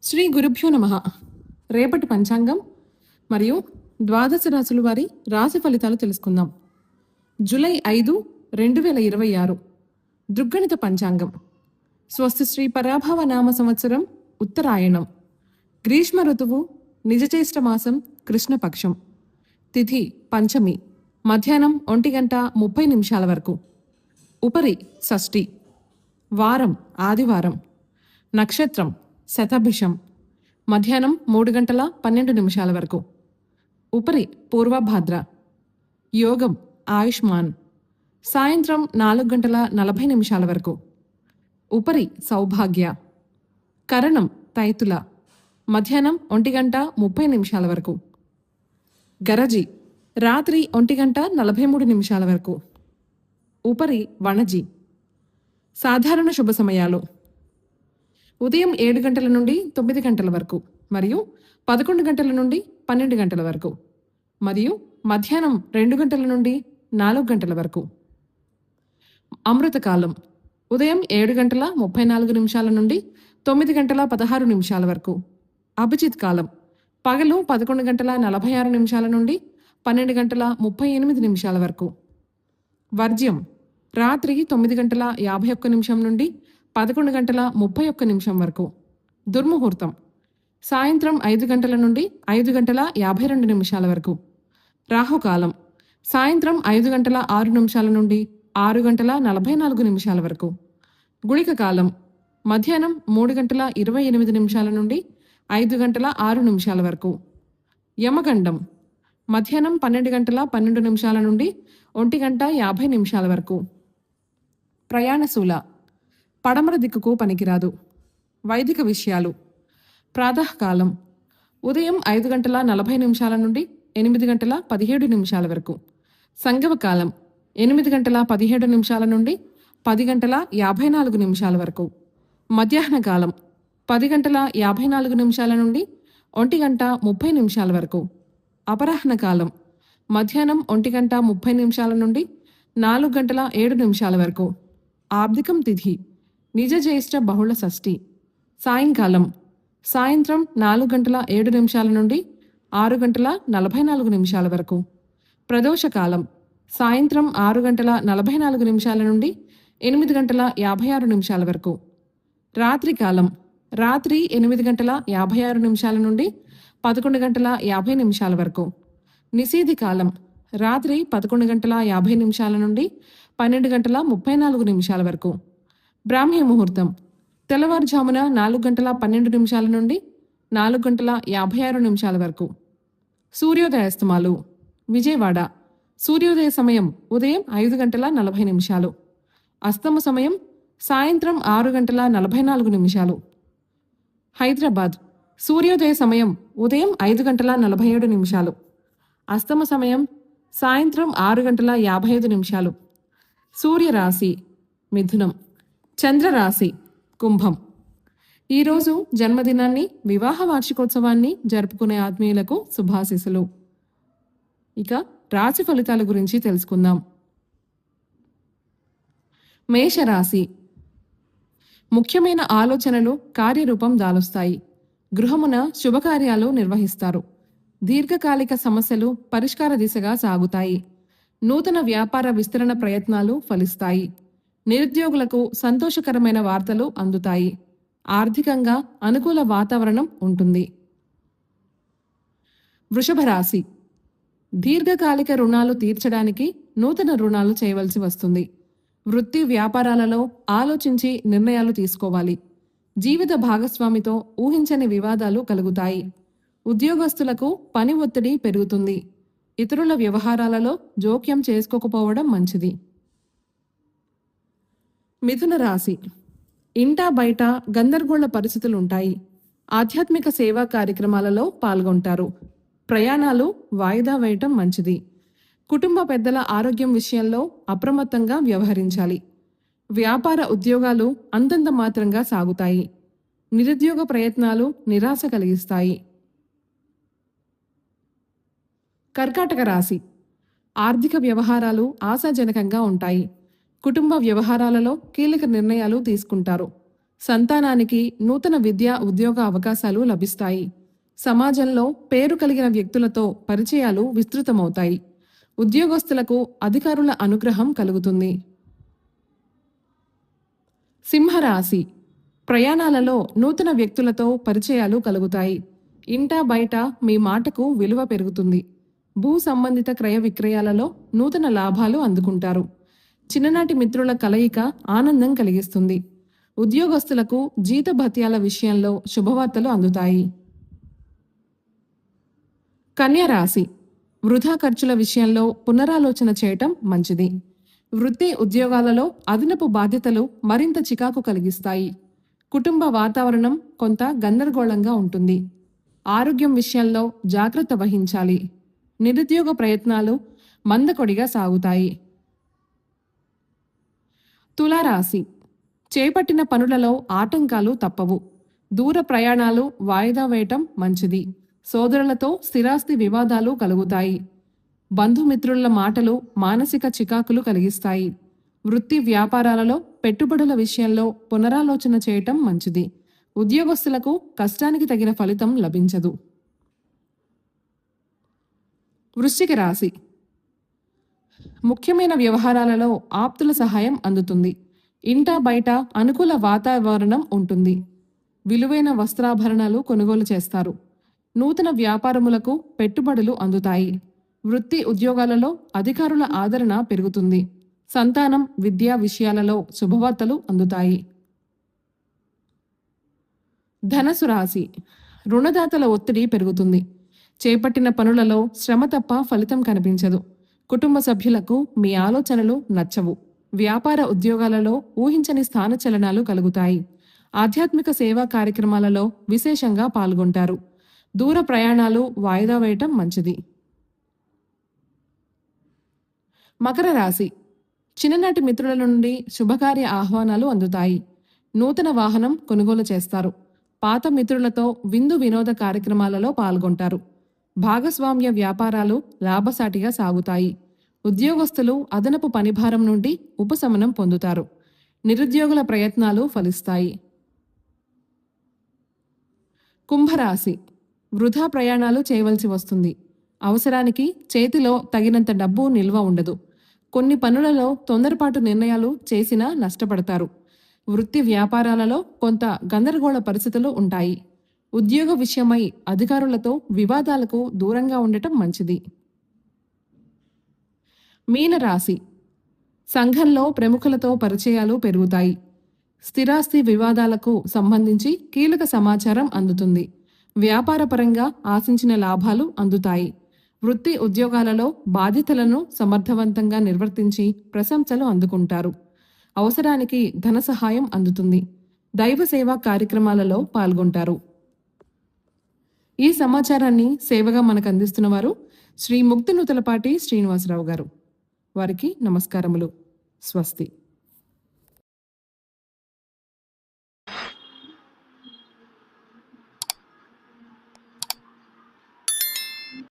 శ్రీ గురుభ్యో నమః. రేపటి పంచాంగం మరియు ద్వాదశ రాశుల వారి రాశి ఫలితాలు తెలుసుకుందాం. జూలై 5, 2026 దృగ్గణిత పంచాంగం. స్వస్తి శ్రీ పరాభవ నామ సంవత్సరం ఉత్తరాయణం. గ్రీష్మ ఋతువు, నిజచేష్ట మాసం కృష్ణపక్షం. తిథి పంచమి, మధ్యాహ్నం 1:30 వరకు. ఉపరి షష్ఠి. వారం ఆదివారం. నక్షత్రం శతభిషం. మధ్యాహ్నం 3:12 వరకు. ఉపరి పూర్వభాద్ర. యోగం ఆయుష్మాన్. సాయంత్రం 4:40 వరకు. ఉపరి సౌభాగ్య. కరణం తైతుల. మధ్యాహ్నం 1:30 వరకు. గరజి రాత్రి 1:43 వరకు. ఉపరి వణజి. సాధారణ శుభ సమయాలు ఉదయం 7 గంటల నుండి 9 గంటల వరకు మరియు 11 గంటల నుండి 12 గంటల వరకు మరియు మధ్యాహ్నం 2 గంటల నుండి 4 గంటల వరకు. అమృతకాలం ఉదయం 7:34 నుండి 9:16 వరకు. అభిజిత్ కాలం పగలు 11:46 నుండి 12:38 వరకు. వర్జ్యం రాత్రి 9:51 నుండి 11:31 వరకు. దుర్ముహూర్తం సాయంత్రం 5 గంటల నుండి 5:52 వరకు. రాహుకాలం సాయంత్రం 5:06 నుండి 6:44 వరకు. గుళిక కాలం మధ్యాహ్నం 3:28 నుండి 5:06 వరకు. యమగండం మధ్యాహ్నం 12:12 నుండి 1:50 వరకు. ప్రయాణశూల పడమర దిక్కుకు పనికిరాదు. వైదిక విషయాలు ప్రాతకాలం ఉదయం 5:40 నుండి 8:17 వరకు. సంగమకాలం 8:17 నుండి 10:54 వరకు. మధ్యాహ్న కాలం 10:54 నుండి 1:30 వరకు. అపరాహ్న కాలం మధ్యాహ్నం 1:30 నుండి 4:07 వరకు. ఆబ్దికం తిథి నిజ జ్యేష్ఠ బహుళ షష్ఠి. సాయంకాలం సాయంత్రం 4:07 నుండి 6:44 వరకు. ప్రదోషకాలం సాయంత్రం 6:44 నుండి 8:56 వరకు. రాత్రికాలం రాత్రి 8:56 నుండి 11:50 వరకు. నిషేధి కాలం రాత్రి 11:50 నుండి 12:34 వరకు. బ్రాహ్మీ ముహూర్తం తెల్లవారుజామున 4:12 నుండి 4:56 వరకు. సూర్యోదయాస్తమాలు విజయవాడ సూర్యోదయ సమయం ఉదయం 5:40. అస్తమ సమయం సాయంత్రం 6:44. హైదరాబాద్ సూర్యోదయ సమయం ఉదయం 5:47. అస్తమ సమయం సాయంత్రం 6:55. సూర్యరాశి మిథునం, చంద్రరాశి కుంభం. ఈరోజు జన్మదినాన్ని, వివాహ వార్షికోత్సవాన్ని జరుపుకునే ఆత్మీయులకు శుభాశీస్సులు. ఇక రాశి ఫలితాల గురించి తెలుసుకుందాం. మేషరాశి ముఖ్యమైన ఆలోచనలు కార్యరూపం దాలుస్తాయి. గృహమున శుభకార్యాలు నిర్వహిస్తారు. దీర్ఘకాలిక సమస్యలు పరిష్కార దిశగా సాగుతాయి. నూతన వ్యాపార విస్తరణ ప్రయత్నాలు ఫలిస్తాయి. నిరుద్యోగులకు సంతోషకరమైన వార్తలు అందుతాయి. ఆర్థికంగా అనుకూల వాతావరణం ఉంటుంది. వృషభ రాశి దీర్ఘకాలిక రుణాలు తీర్చడానికి నూతన రుణాలు చేయవలసి వస్తుంది. వృత్తి వ్యాపారాలలో ఆలోచించి నిర్ణయాలు తీసుకోవాలి. జీవిత భాగస్వామితో ఊహించని వివాదాలు కలుగుతాయి. ఉద్యోగస్తులకు పని ఒత్తిడి పెరుగుతుంది. ఇతరుల వ్యవహారాలలో జోక్యం చేసుకోకపోవడం మంచిది. మిథున రాశి ఇంటా బయట గందరగోళ పరిస్థితులుంటాయి. ఆధ్యాత్మిక సేవా కార్యక్రమాలలో పాల్గొంటారు. ప్రయాణాలు వాయిదా వేయటం మంచిది. కుటుంబ పెద్దల ఆరోగ్యం విషయంలో అప్రమత్తంగా వ్యవహరించాలి. వ్యాపార ఉద్యోగాలు అంతంత మాత్రంగా సాగుతాయి. నిరుద్యోగ ప్రయత్నాలు నిరాశ కలిగిస్తాయి. కర్కాటక రాశి ఆర్థిక వ్యవహారాలు ఆశాజనకంగా ఉంటాయి. కుటుంబ వ్యవహారాలలో కీలక నిర్ణయాలు తీసుకుంటారు. సంతానానికి నూతన విద్యా ఉద్యోగ అవకాశాలు లభిస్తాయి. సమాజంలో పేరు కలిగిన వ్యక్తులతో పరిచయాలు విస్తృతమవుతాయి. ఉద్యోగస్తులకు అధికారుల అనుగ్రహం కలుగుతుంది. సింహరాశి. ప్రయాణాలలో నూతన వ్యక్తులతో పరిచయాలు కలుగుతాయి. ఇంటా బయట మీ మాటకు విలువ పెరుగుతుంది. భూ సంబంధిత క్రయ విక్రయాలలో నూతన లాభాలు అందుకుంటారు. చిన్ననాటి మిత్రుల కలయిక ఆనందం కలిగిస్తుంది. ఉద్యోగస్తులకు జీతభత్యాల విషయంలో శుభవార్తలు అందుతాయి. కన్యా రాశి. వృధా ఖర్చుల విషయంలో పునరాలోచన చేయటం మంచిది. వృత్తి ఉద్యోగాలలో అదనపు బాధ్యతలు మరింత చికాకు కలిగిస్తాయి. కుటుంబ వాతావరణం కొంత గందరగోళంగా ఉంటుంది. ఆరోగ్యం విషయంలో జాగ్రత్త వహించాలి. నిరుద్యోగ ప్రయత్నాలు మందకొడిగా సాగుతాయి. తులారాశి. చేపట్టిన పనులలో ఆటంకాలు తప్పవు. దూర ప్రయాణాలు వాయిదా వేయటం మంచిది. సోదరులతో స్థిరాస్తి వివాదాలు కలుగుతాయి. బంధుమిత్రుల మాటలు మానసిక చికాకులు కలిగిస్తాయి. వృత్తి వ్యాపారాలలో పెట్టుబడుల విషయంలో పునరాలోచన చేయటం మంచిది. ఉద్యోగస్తులకు కష్టానికి తగిన ఫలితం లభించదు. వృశ్చిక రాశి. ముఖ్యమైన వ్యవహారాలలో ఆప్తుల సహాయం అందుతుంది. ఇంటా బయట అనుకూల వాతావరణం ఉంటుంది. విలువైన వస్త్రాభరణాలు కొనుగోలు చేస్తారు. నూతన వ్యాపారములకు పెట్టుబడులు అందుతాయి. వృత్తి ఉద్యోగాలలో అధికారుల ఆదరణ పెరుగుతుంది. సంతానం విద్యా విషయాలలో శుభవార్తలు అందుతాయి. ధనసు రాశి. రుణదాతల ఒత్తిడి పెరుగుతుంది. చేపట్టిన పనులలో శ్రమ తప్ప ఫలితం కనిపించదు. కుటుంబ సభ్యులకు మీ ఆలోచనలు నచ్చవు. వ్యాపార ఉద్యోగాలలో ఊహించని స్థానచలనాలు కలుగుతాయి. ఆధ్యాత్మిక సేవా కార్యక్రమాలలో విశేషంగా పాల్గొంటారు. దూర ప్రయాణాలు వాయిదా వేయటం మంచిది. మకర రాశి. చిన్ననాటి మిత్రుల నుండి శుభకార్య ఆహ్వానాలు అందుతాయి. నూతన వాహనం కొనుగోలు చేస్తారు. పాత మిత్రులతో విందు వినోద కార్యక్రమాలలో పాల్గొంటారు. భాగస్వామ్య వ్యాపారాలు లాభసాటిగా సాగుతాయి. ఉద్యోగస్తులు అదనపు పనిభారం నుండి ఉపశమనం పొందుతారు. నిరుద్యోగుల ప్రయత్నాలు ఫలిస్తాయి. కుంభరాశి. వృధా ప్రయాణాలు చేయవలసి వస్తుంది. అవసరానికి చేతిలో తగినంత డబ్బు నిల్వ ఉండదు. కొన్ని పనులలో తొందరపాటు నిర్ణయాలు చేసినా నష్టపడతారు. వృత్తి వ్యాపారాలలో కొంత గందరగోళ పరిస్థితులు ఉంటాయి. ఉద్యోగ విషయమై అధికారులతో వివాదాలకు దూరంగా ఉండటం మంచిది. మీనరాశి. సంఘంలో ప్రముఖులతో పరిచయాలు పెరుగుతాయి. స్థిరాస్తి వివాదాలకు సంబంధించి కీలక సమాచారం అందుతుంది. వ్యాపారపరంగా ఆశించిన లాభాలు అందుతాయి. వృత్తి ఉద్యోగాలలో బాధ్యతలను సమర్థవంతంగా నిర్వర్తించి ప్రశంసలు అందుకుంటారు. అవసరానికి ధన సహాయం అందుతుంది. దైవ సేవా కార్యక్రమాలలో పాల్గొంటారు. ఈ సమాచారాన్ని సేవగా మనకు అందిస్తున్న వారు శ్రీ ముక్తినూతలపాటి శ్రీనివాసరావు గారు. వారికి నమస్కారములు. స్వస్తి.